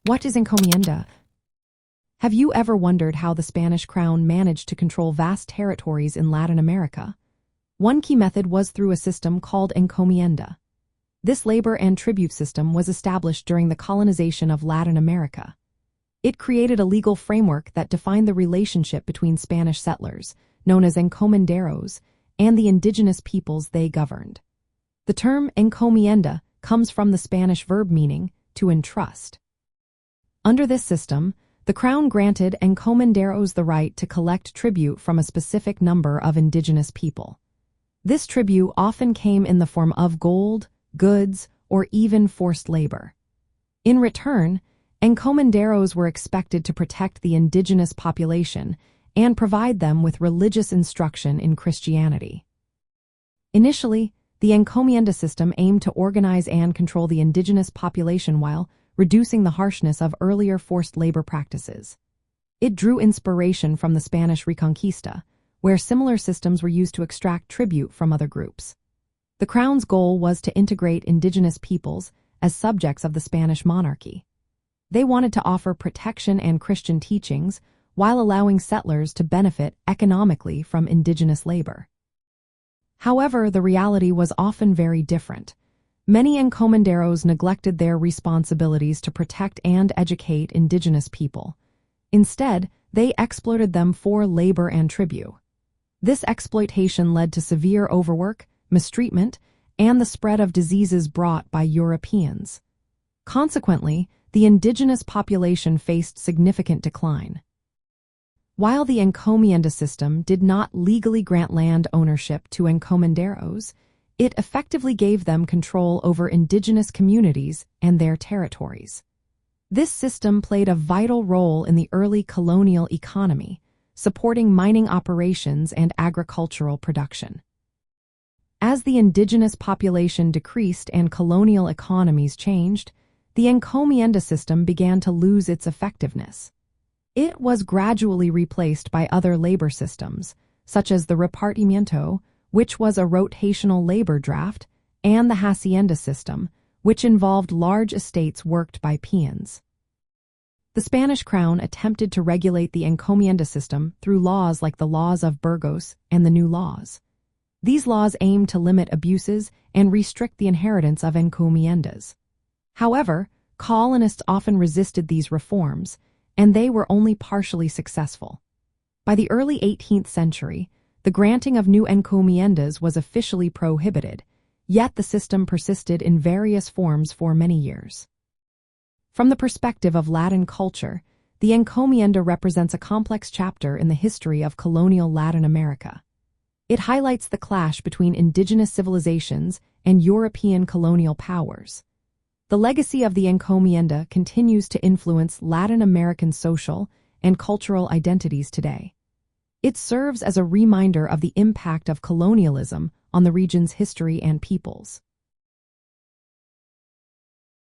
What is encomienda? Have you ever wondered how the Spanish crown managed to control vast territories in Latin America? One key method was through a system called encomienda. This labor and tribute system was established during the colonization of Latin America. It created a legal framework that defined the relationship between Spanish settlers, known as encomenderos, and the indigenous peoples they governed. The term encomienda comes from the Spanish verb meaning to entrust. Under this system, the crown granted encomenderos the right to collect tribute from a specific number of indigenous people. This tribute often came in the form of gold, goods, or even forced labor. In return, encomenderos were expected to protect the indigenous population and provide them with religious instruction in Christianity. Initially, the encomienda system aimed to organize and control the indigenous population while reducing the harshness of earlier forced labor practices. It drew inspiration from the Spanish Reconquista, where similar systems were used to extract tribute from other groups. The crown's goal was to integrate indigenous peoples as subjects of the Spanish monarchy. They wanted to offer protection and Christian teachings while allowing settlers to benefit economically from indigenous labor. However, the reality was often very different. Many encomenderos neglected their responsibilities to protect and educate indigenous people. Instead, they exploited them for labor and tribute. This exploitation led to severe overwork, mistreatment, and the spread of diseases brought by Europeans. Consequently, the indigenous population faced significant decline. While the encomienda system did not legally grant land ownership to encomenderos, it effectively gave them control over indigenous communities and their territories. This system played a vital role in the early colonial economy, supporting mining operations and agricultural production. As the indigenous population decreased and colonial economies changed, the encomienda system began to lose its effectiveness. It was gradually replaced by other labor systems, such as the repartimiento, which was a rotational labor draft, and the hacienda system, which involved large estates worked by peons. The Spanish crown attempted to regulate the encomienda system through laws like the laws of Burgos and the New Laws. These laws aimed to limit abuses and restrict the inheritance of encomiendas. However, colonists often resisted these reforms, and they were only partially successful. By the early 18th century, the granting of new encomiendas was officially prohibited, yet the system persisted in various forms for many years. From the perspective of Latin culture, the encomienda represents a complex chapter in the history of colonial Latin America. It highlights the clash between indigenous civilizations and European colonial powers. The legacy of the encomienda continues to influence Latin American social and cultural identities today. It serves as a reminder of the impact of colonialism on the region's history and peoples.